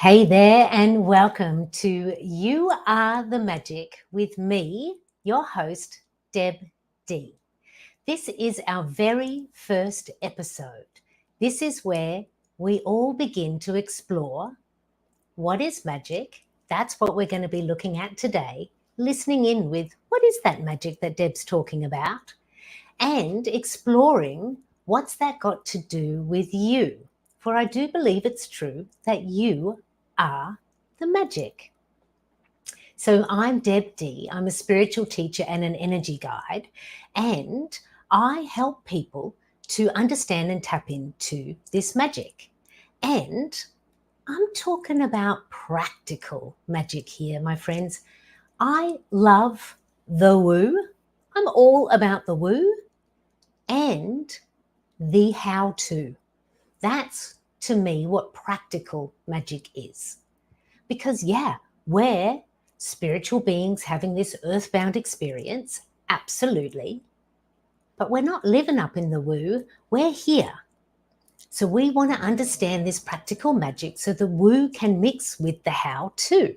Hey there, and welcome to You Are the Magic with me, your host, Deb D. This is our very first episode. This is where we all begin to explore what is magic. That's what we're going to be looking at today, listening in with what is that magic that Deb's talking about, and exploring what's that got to do with you. For I do believe it's true that you are the magic. So I'm Deb D. I'm a spiritual teacher and an energy guide, and I help people to understand and tap into this magic. And I'm talking about practical magic here, my friends. I love the woo. I'm all about the woo and the how to. That's to me what practical magic is. Because, yeah, we're spiritual beings having this earthbound experience, absolutely. But we're not living up in the woo, we're here. So we want to understand this practical magic so the woo can mix with the how to,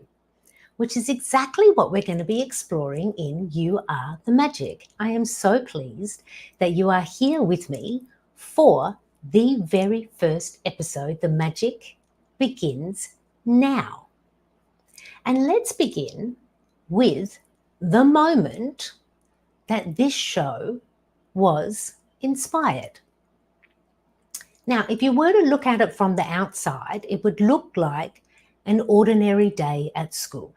which is exactly what we're going to be exploring in You Are the Magic. I am so pleased that you are here with me for the very first episode. The magic begins now. And let's begin with the moment that this show was inspired. Now, if you were to look at it from the outside, it would look like an ordinary day at school.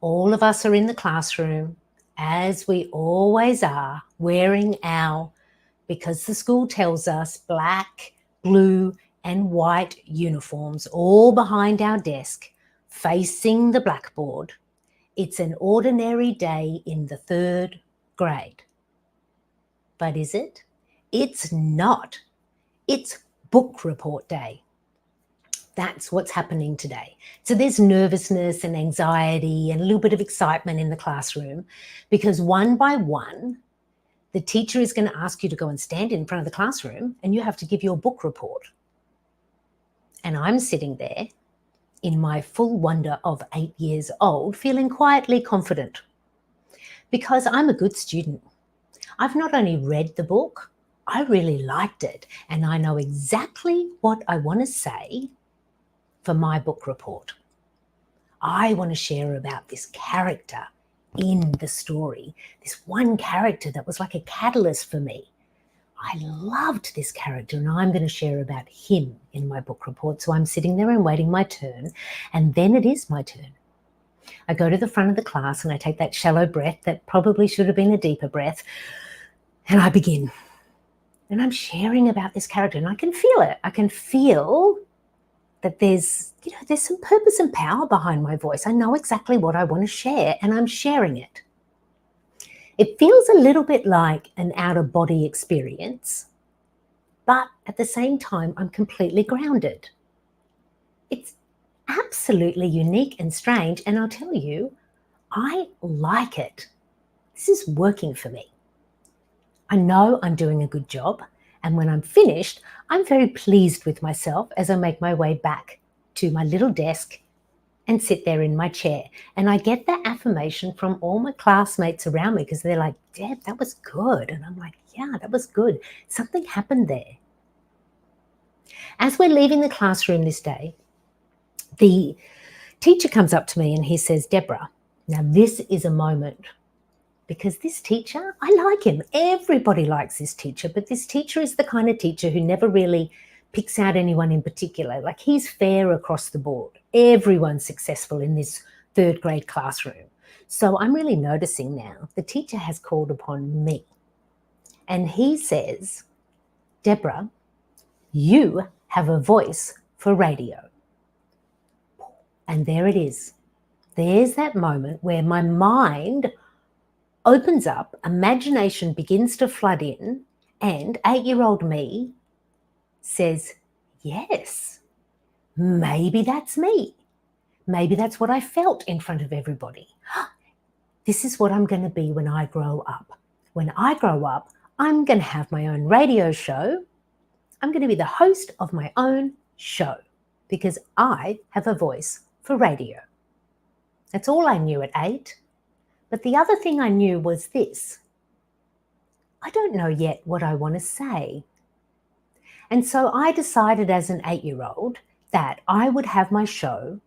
All of us are in the classroom, as we always are, wearing our, because the school tells us, black, blue, and white uniforms, all behind our desk, facing the blackboard. It's an ordinary day in the third grade. But is it? It's not. It's book report day. That's what's happening today. So there's nervousness and anxiety and a little bit of excitement in the classroom because one by one, the teacher is going to ask you to go and stand in front of the classroom and you have to give your book report. And I'm sitting there in my full wonder of 8 years old, feeling quietly confident because I'm a good student. I've not only read the book, I really liked it, and I know exactly what I want to say for my book report. I want to share about this character in the story, this one character that was like a catalyst for me. I loved this character and I'm going to share about him in my book report. So I'm sitting there and waiting my turn, and then it is my turn. I go to the front of the class and I take that shallow breath that probably should have been a deeper breath, and I begin. And I'm sharing about this character and I can feel it. I can feel that there's some purpose and power behind my voice. I know exactly what I want to share and I'm sharing it. It feels a little bit like an out-of-body experience, but at the same time, I'm completely grounded. It's absolutely unique and strange, and I'll tell you, I like it. This is working for me. I know I'm doing a good job, and when I'm finished, I'm very pleased with myself as I make my way back to my little desk and sit there in my chair. And I get that affirmation from all my classmates around me because they're like, Deb, that was good. And I'm like, yeah, that was good. Something happened there. As we're leaving the classroom this day, the teacher comes up to me and he says, Deborah, now this is a moment, because this teacher, I like him. Everybody likes this teacher, but this teacher is the kind of teacher who never really picks out anyone in particular. Like, he's fair across the board. Everyone's successful in this third grade classroom. So I'm really noticing now the teacher has called upon me. And he says, Deborah, you have a voice for radio. And there it is. There's that moment where my mind opens up, imagination begins to flood in, and 8-year-old me says, yes, maybe that's me. Maybe that's what I felt in front of everybody. This is what I'm going to be when I grow up. When I grow up, I'm going to have my own radio show. I'm going to be the host of my own show. because I have a voice for radio. That's all I knew at 8. But the other thing I knew was this: I don't know yet what I want to say. And so I decided as an 8-year-old that I would have my show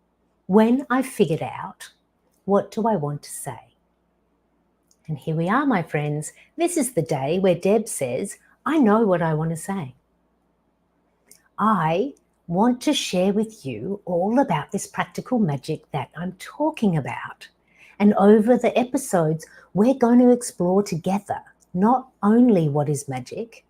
when I figured out, what do I want to say? And here we are, my friends. This is the day where Deb says, I know what I want to say. I want to share with you all about this practical magic that I'm talking about. And over the episodes, we're going to explore together not only what is magic,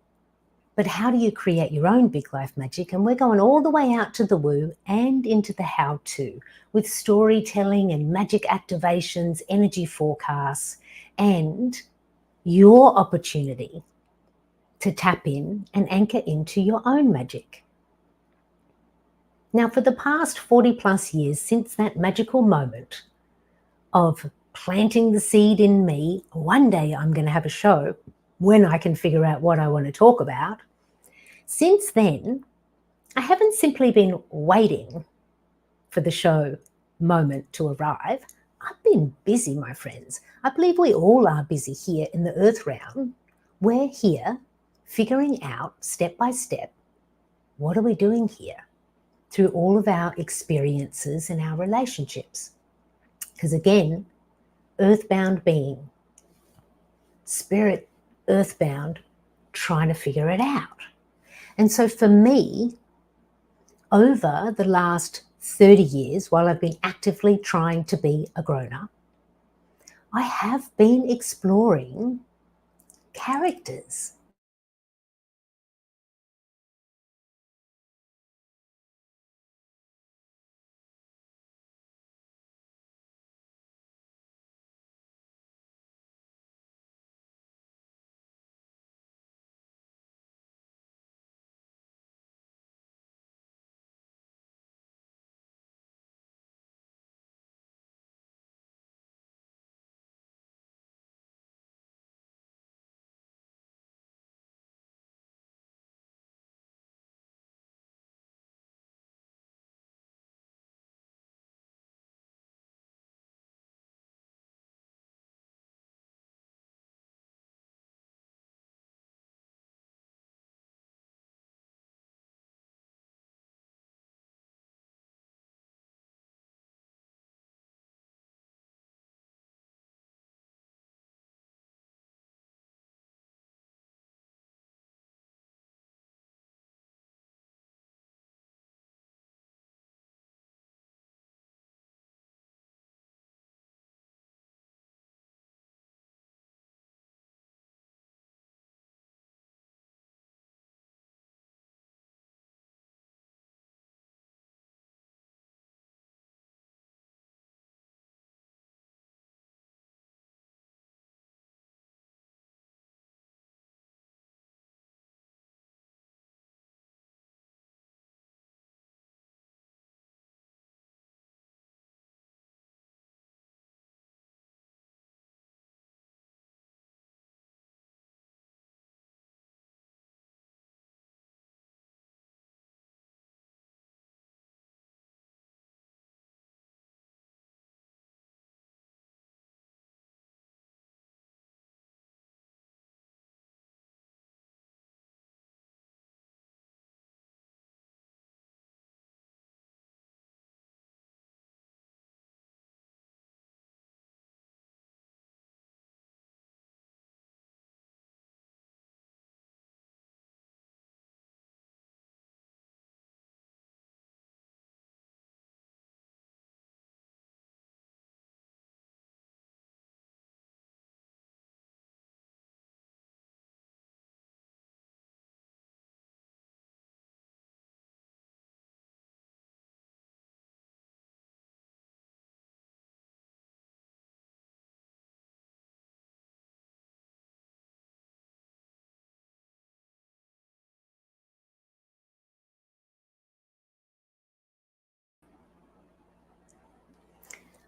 but how do you create your own big life magic? And we're going all the way out to the woo and into the how-to with storytelling and magic activations, energy forecasts, and your opportunity to tap in and anchor into your own magic. Now, for the past 40 plus years since that magical moment of planting the seed in me, one day I'm going to have a show when I can figure out what I want to talk about. Since then, I haven't simply been waiting for the show moment to arrive. I've been busy, my friends. I believe we all are busy here in the earth realm. We're here figuring out step by step, what are we doing here through all of our experiences and our relationships? Because again, earthbound being, spirit earthbound, trying to figure it out. And so for me, over the last 30 years, while I've been actively trying to be a grown-up, I have been exploring characters.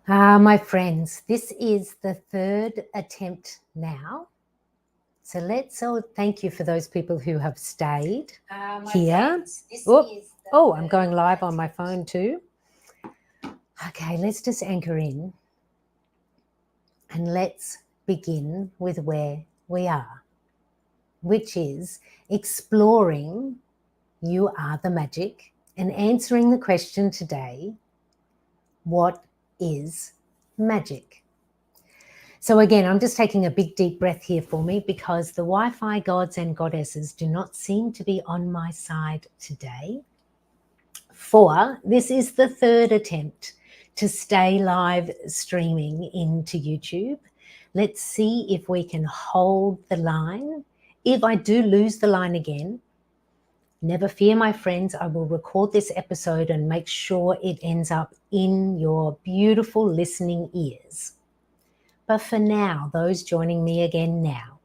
My friends, this is the 3rd attempt now. So let's all thank you for those people who have stayed here. Oh, I'm going live on my phone too. Okay, let's just anchor in and let's begin with where we are, which is exploring you are the magic and answering the question today, what is magic? So again, I'm just taking a big deep breath here for me because the Wi-Fi gods and goddesses do not seem to be on my side today. This is the third attempt to stay live streaming into YouTube. Let's see if we can hold the line. If I do lose the line again, never fear, my friends, I will record this episode and make sure it ends up in your beautiful listening ears. But for now, those joining me again now,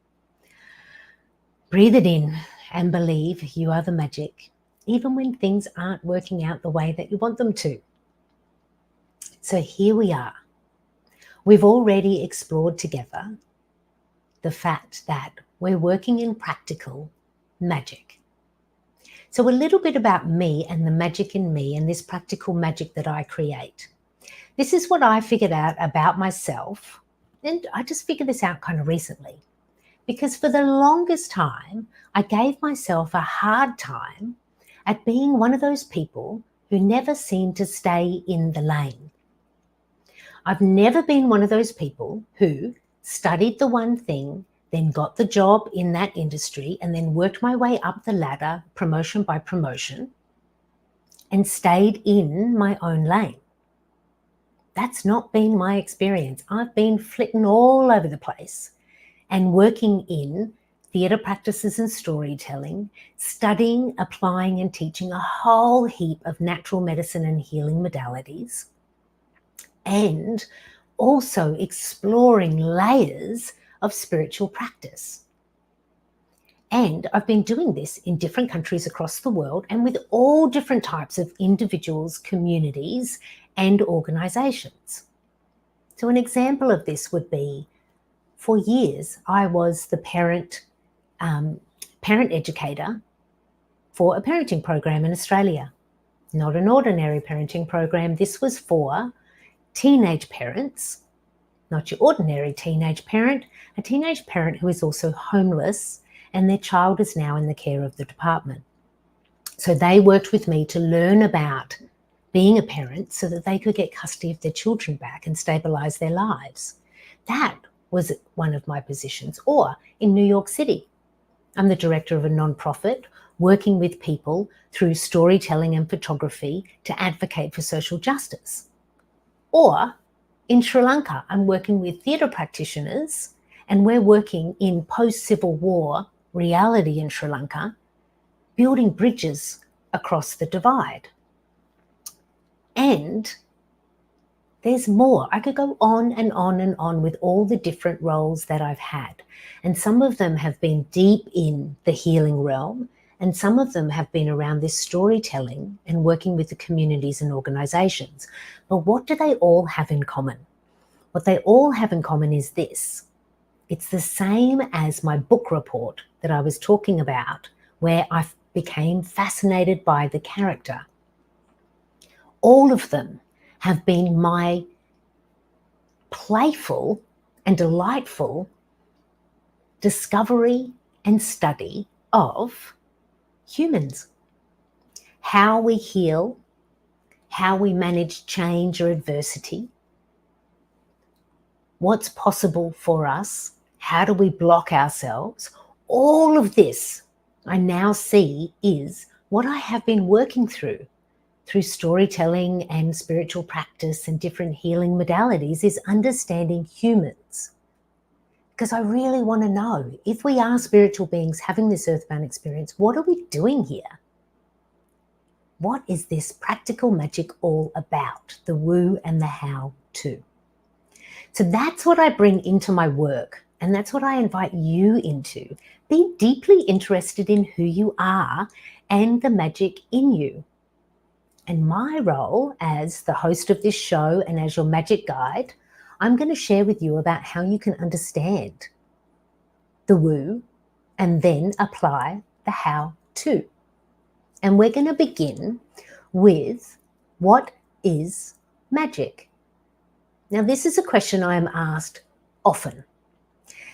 breathe it in and believe you are the magic, even when things aren't working out the way that you want them to. So here we are. We've already explored together the fact that we're working in practical magic. So a little bit about me and the magic in me and this practical magic that I create. This is what I figured out about myself. And I just figured this out kind of recently, because for the longest time, I gave myself a hard time at being one of those people who never seemed to stay in the lane. I've never been one of those people who studied the one thing, then got the job in that industry, and then worked my way up the ladder, promotion by promotion, and stayed in my own lane. That's not been my experience. I've been flitting all over the place and working in theatre practices and storytelling, studying, applying and teaching a whole heap of natural medicine and healing modalities, and also exploring layers of spiritual practice. And I've been doing this in different countries across the world and with all different types of individuals, communities, and organizations. So an example of this would be, for years, I was the parent educator for a parenting program in Australia. Not an ordinary parenting program. This was for teenage parents, not your ordinary teenage parent, a teenage parent who is also homeless and their child is now in the care of the department. So they worked with me to learn about being a parent so that they could get custody of their children back and stabilize their lives. That was one of my positions. Or in New York City, I'm the director of a nonprofit working with people through storytelling and photography to advocate for social justice. Or in Sri Lanka, I'm working with theatre practitioners and we're working in post-Civil War reality in Sri Lanka, building bridges across the divide. And there's more. I could go on and on and on with all the different roles that I've had. And some of them have been deep in the healing realm, and some of them have been around this storytelling and working with the communities and organizations. But what do they all have in common? What they all have in common is this. It's the same as my book report that I was talking about, where I became fascinated by the character. All of them have been my playful and delightful discovery and study of humans. How we heal, how we manage change or adversity, what's possible for us, how do we block ourselves? All of this I now see is what I have been working through storytelling and spiritual practice and different healing modalities, is understanding humans. Because I really want to know, if we are spiritual beings having this earthbound experience, what are we doing here? What is this practical magic all about? The woo and the how to. So that's what I bring into my work, and that's what I invite you into. Be deeply interested in who you are and the magic in you. And my role as the host of this show and as your magic guide, I'm going to share with you about how you can understand the woo and then apply the how to. And we're going to begin with, what is magic? Now, this is a question I am asked often.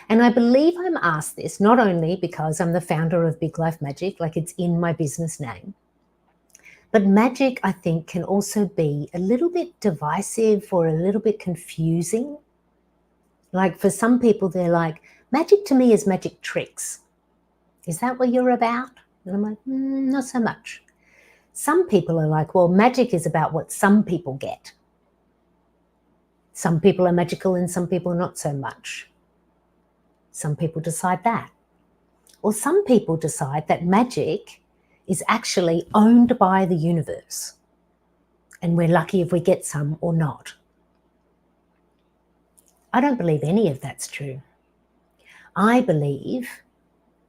And I believe I'm asked this not only because I'm the founder of Big Life Magic, like it's in my business name, but magic, I think, can also be a little bit divisive or a little bit confusing. Like for some people, they're like, magic to me is magic tricks. Is that what you're about? And I'm like, not so much. Some people are like, well, magic is about what some people get. Some people are magical and some people are not so much. Some people decide that. Or some people decide that magic is actually owned by the universe. And we're lucky if we get some or not. I don't believe any of that's true. I believe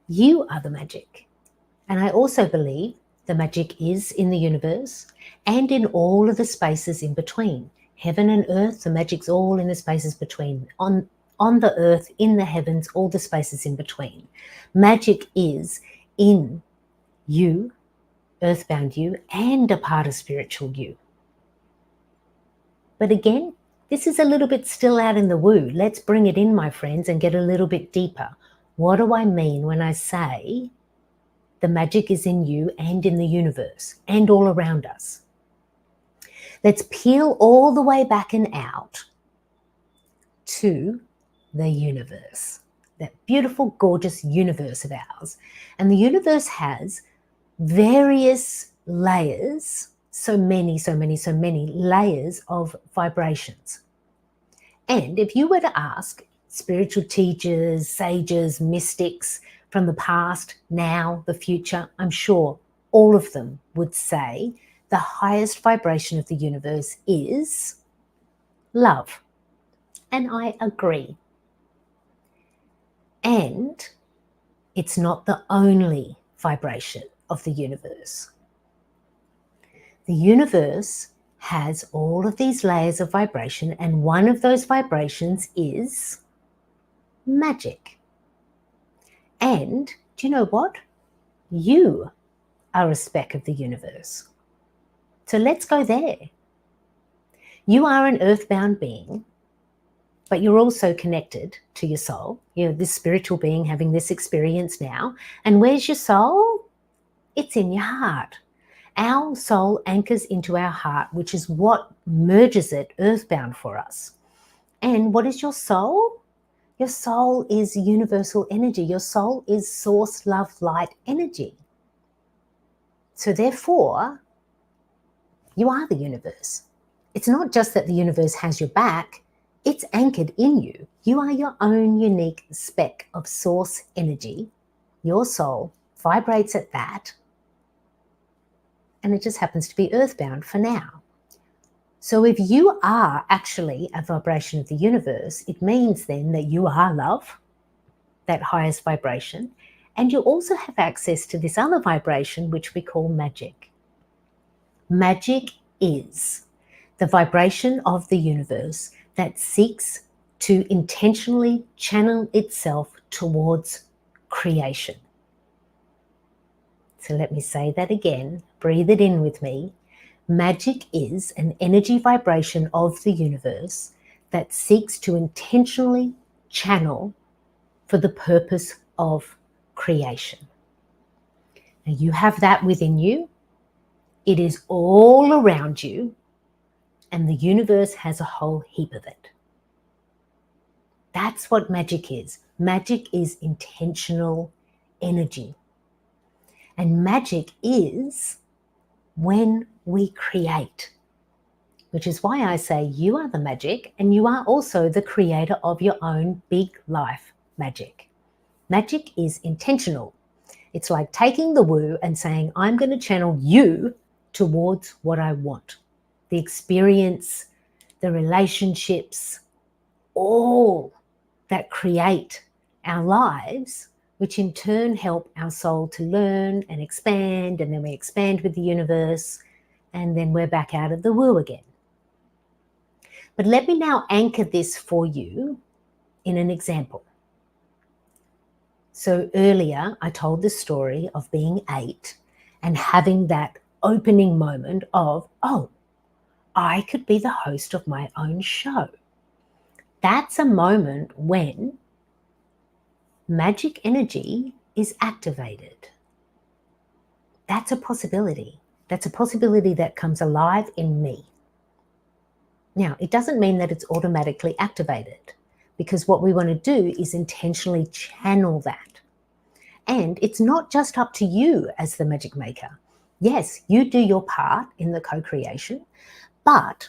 you are the magic. And I also believe the magic is in the universe and in all of the spaces in between. Heaven and earth, the magic's all in the spaces between. On the earth, in the heavens, all the spaces in between. Magic is in you, earthbound you, and a part of spiritual you. But again, this is a little bit still out in the woo. Let's bring it in, my friends, and get a little bit deeper. What do I mean when I say the magic is in you and in the universe and all around us? Let's peel all the way back and out to the universe, that beautiful, gorgeous universe of ours. And the universe has various layers, so many layers of vibrations. And if you were to ask spiritual teachers, sages, mystics from the past, now, the future, I'm sure all of them would say the highest vibration of the universe is love. And I agree. And it's not the only vibration of the universe. The universe has all of these layers of vibration, and one of those vibrations is magic. And do you know what? You are a speck of the universe. So let's go there. You are an earthbound being, but you're also connected to your soul. You're this spiritual being having this experience now. And where's your soul? It's in your heart. Our soul anchors into our heart, which is what merges it earthbound for us. And what is your soul? Your soul is universal energy. Your soul is source, love, light energy. So therefore, you are the universe. It's not just that the universe has your back, it's anchored in you. You are your own unique speck of source energy. Your soul vibrates at that, and it just happens to be earthbound for now. So if you are actually a vibration of the universe, it means then that you are love, that highest vibration, and you also have access to this other vibration, which we call magic. Magic is the vibration of the universe that seeks to intentionally channel itself towards creation. So let me say that again. Breathe it in with me. Magic is an energy vibration of the universe that seeks to intentionally channel for the purpose of creation. Now you have that within you. It is all around you, and the universe has a whole heap of it. That's what magic is. Magic is intentional energy. And magic is when we create, which is why I say you are the magic and you are also the creator of your own big life magic. Magic is intentional. It's like taking the woo and saying, I'm going to channel you towards what I want. The experience, the relationships, all that create our lives, which in turn help our soul to learn and expand, and then we expand with the universe, and then we're back out of the woo again. But let me now anchor this for you in an example. So earlier I told the story of being 8 and having that opening moment of, oh, I could be the host of my own show. That's a moment when magic energy is activated. That's a possibility. That's a possibility that comes alive in me. Now, it doesn't mean that it's automatically activated, because what we want to do is intentionally channel that. And it's not just up to you as the magic maker. Yes, you do your part in the co-creation, but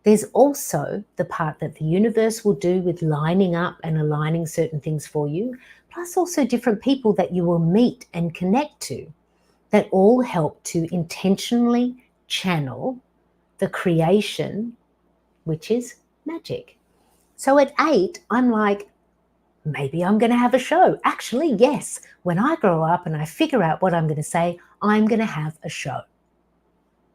there's also the part that the universe will do with lining up and aligning certain things for you, plus also different people that you will meet and connect to that all help to intentionally channel the creation, which is magic. So at 8, I'm like, maybe I'm going to have a show. Actually, yes, when I grow up and I figure out what I'm going to say, I'm going to have a show.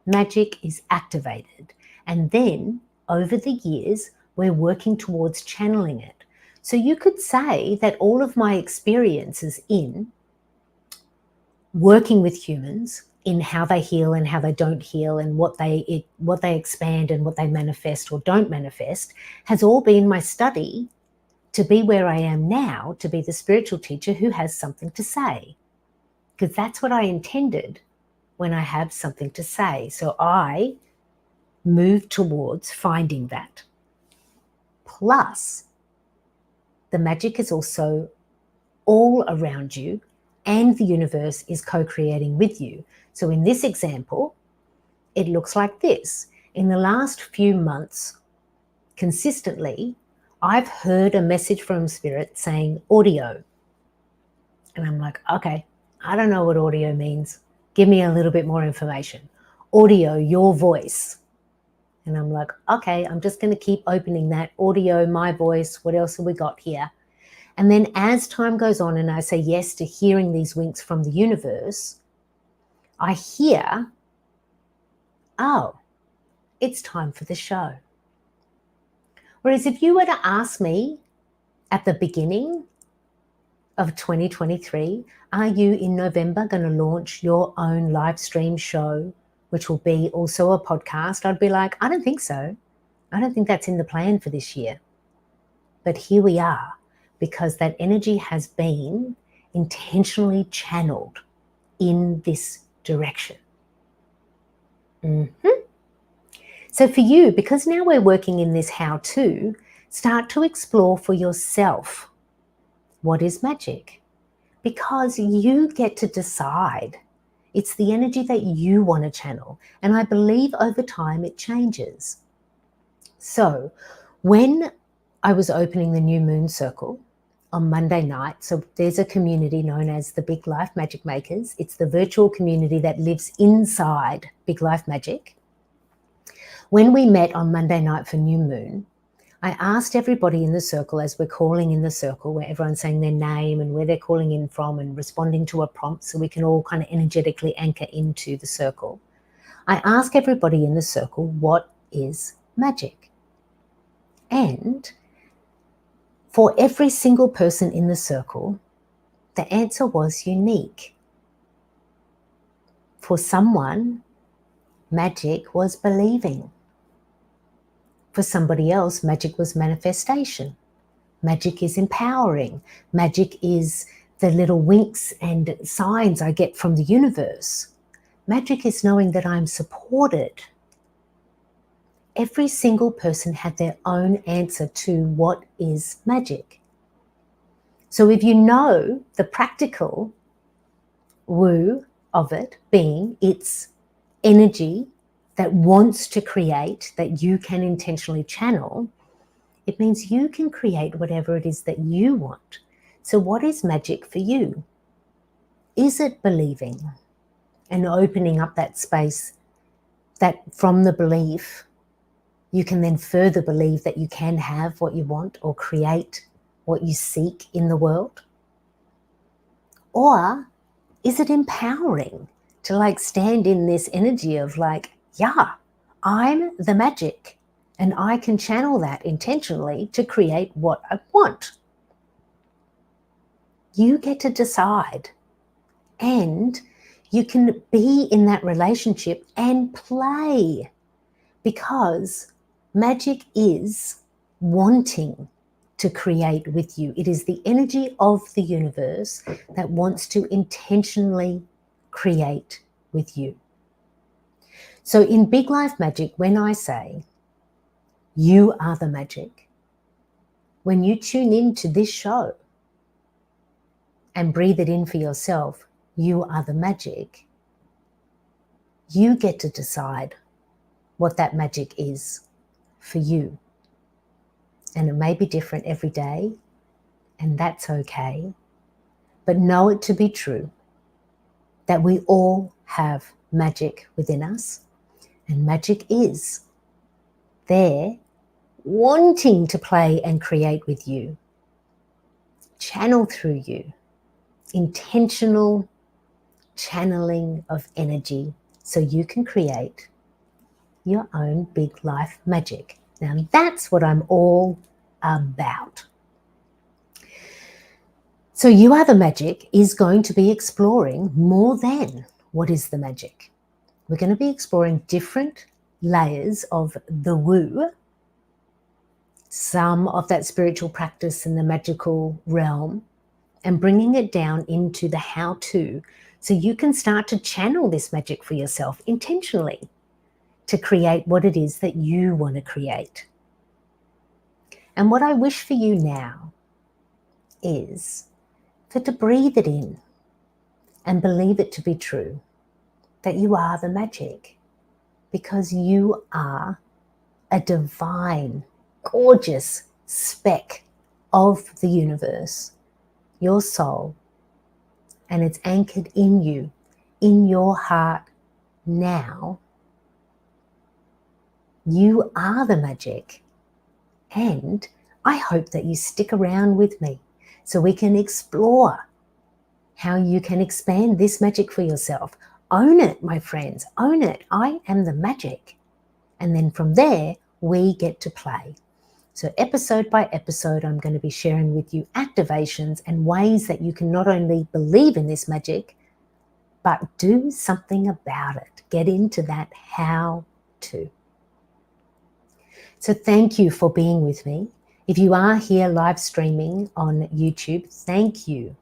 Magic is activated. And then over the years, we're working towards channeling it. So you could say that all of my experiences in working with humans, in how they heal and how they don't heal, and what they expand and what they manifest or don't manifest, has all been my study to be where I am now, to be the spiritual teacher who has something to say. Because that's what I intended when I have something to say. So I move towards finding that. Plus, the magic is also all around you, and the universe is co-creating with you. So in this example, it looks like this. In the last few months, consistently, I've heard a message from Spirit saying audio. And I'm like, okay, I don't know what audio means. Give me a little bit more information. Audio, your voice. And I'm like, okay, I'm just going to keep opening that. Audio, my voice, what else have we got here? And then as time goes on and I say yes to hearing these winks from the universe, I hear, oh, it's time for the show. Whereas if you were to ask me at the beginning of 2023, are you in November going to launch your own live stream show, which will be also a podcast? I'd be like, I don't think so. I don't think that's in the plan for this year. But here we are, because that energy has been intentionally channeled in this direction. So for you, because now we're working in this how-to, start to explore for yourself, what is magic? Because you get to decide. It's the energy that you want to channel. And I believe over time it changes. So when I was opening the New Moon Circle on Monday night, so there's a community known as the Big Life Magic Makers. It's the virtual community that lives inside Big Life Magic. When we met on Monday night for New Moon, I asked everybody in the circle, as we're calling in the circle, where everyone's saying their name and where they're calling in from and responding to a prompt so we can all kind of energetically anchor into the circle. I ask everybody in the circle, what is magic? And for every single person in the circle, the answer was unique. For someone, magic was believing. For somebody else, magic was manifestation. Magic is empowering. Magic is the little winks and signs I get from the universe. Magic is knowing that I'm supported. Every single person had their own answer to what is magic. So if you know the practical woo of it being it's energy that wants to create, that you can intentionally channel, it means you can create whatever it is that you want. So what is magic for you? Is it believing and opening up that space that from the belief, you can then further believe that you can have what you want or create what you seek in the world? Or is it empowering to stand in this energy of yeah, I'm the magic and I can channel that intentionally to create what I want? You get to decide, and You can be in that relationship and play, because magic is wanting to create with you. It is the energy of the universe that wants to intentionally create with you. So in Big Life Magic, when I say you are the magic, when you tune into this show and breathe it in for yourself, you are the magic, you get to decide what that magic is for you. And it may be different every day, and that's okay. But know it to be true that we all have magic within us, and magic is there wanting to play and create with you, channel through you, intentional channeling of energy so you can create your own big life magic. Now that's what I'm all about. So You Are the Magic is going to be exploring more than what is the magic. We're going to be exploring different layers of the woo, some of that spiritual practice in the magical realm, and bringing it down into the how-to, so you can start to channel this magic for yourself intentionally to create what it is that you want to create. And what I wish for you now is to breathe it in and believe it to be true, that you are the magic, because you are a divine, gorgeous speck of the universe, your soul, and it's anchored in you, in your heart now. You are the magic, and I hope that you stick around with me so we can explore how you can expand this magic for yourself. Own it, my friends, own it. I am the magic. And then from there, we get to play. So episode by episode, I'm going to be sharing with you activations and ways that you can not only believe in this magic, but do something about it. Get into that how to. So thank you for being with me. If you are here live streaming on YouTube, thank you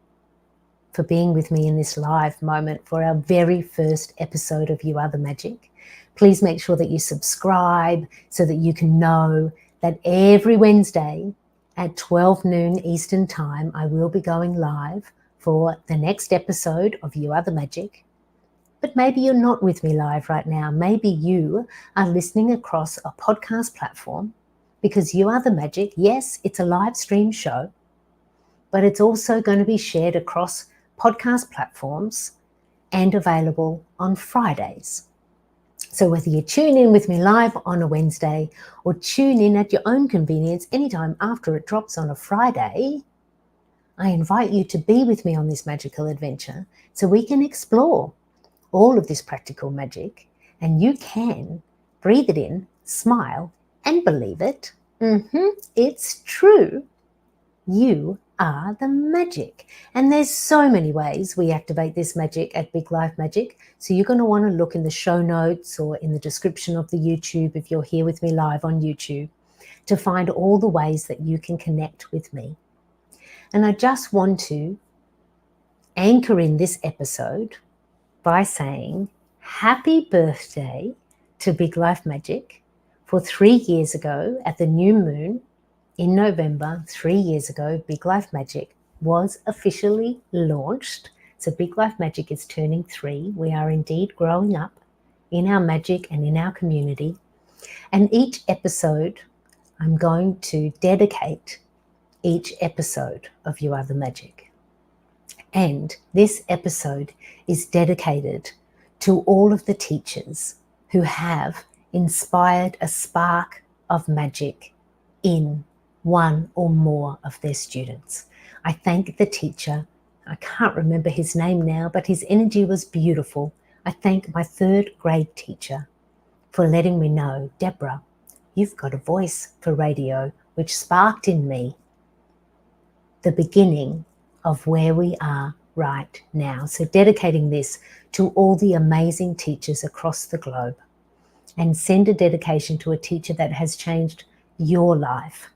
for being with me in this live moment for our very first episode of You Are the Magic. Please make sure that you subscribe so that you can know that every Wednesday at 12 noon Eastern Time, I will be going live for the next episode of You Are the Magic. But maybe you're not with me live right now. Maybe you are listening across a podcast platform, because You Are the Magic, yes, it's a live stream show, but it's also going to be shared across podcast platforms and available on Fridays. So whether you tune in with me live on a Wednesday or tune in at your own convenience anytime after it drops on a Friday, I invite you to be with me on this magical adventure so we can explore all of this practical magic, and you can breathe it in, smile, and believe it. It's true. You are the magic. And there's so many ways we activate this magic at Big Life Magic. So you're going to want to look in the show notes or in the description of the YouTube, if you're here with me live on YouTube, to find all the ways that you can connect with me. And I just want to anchor in this episode by saying happy birthday to Big Life Magic. For 3 years ago at the new moon in November, 3 years ago, Big Life Magic was officially launched. So Big Life Magic is turning 3. We are indeed growing up in our magic and in our community. And each episode, I'm going to dedicate each episode of You Are the Magic. And this episode is dedicated to all of the teachers who have inspired a spark of magic in one or more of their students. I thank the teacher. I can't remember his name now, but his energy was beautiful. I thank my 3rd grade teacher for letting me know, Deborah, you've got a voice for radio, which sparked in me the beginning of where we are right now. So dedicating this to all the amazing teachers across the globe, and send a dedication to a teacher that has changed your life,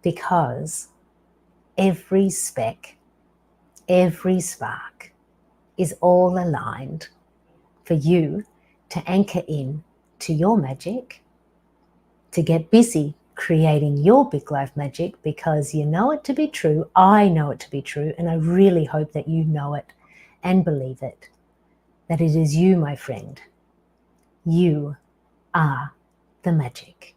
because every speck, every spark is all aligned for you to anchor in to your magic, to get busy creating your big life magic, because you know it to be true. I know it to be true, and I really hope that you know it and believe it, that it is you, my friend. You are the magic.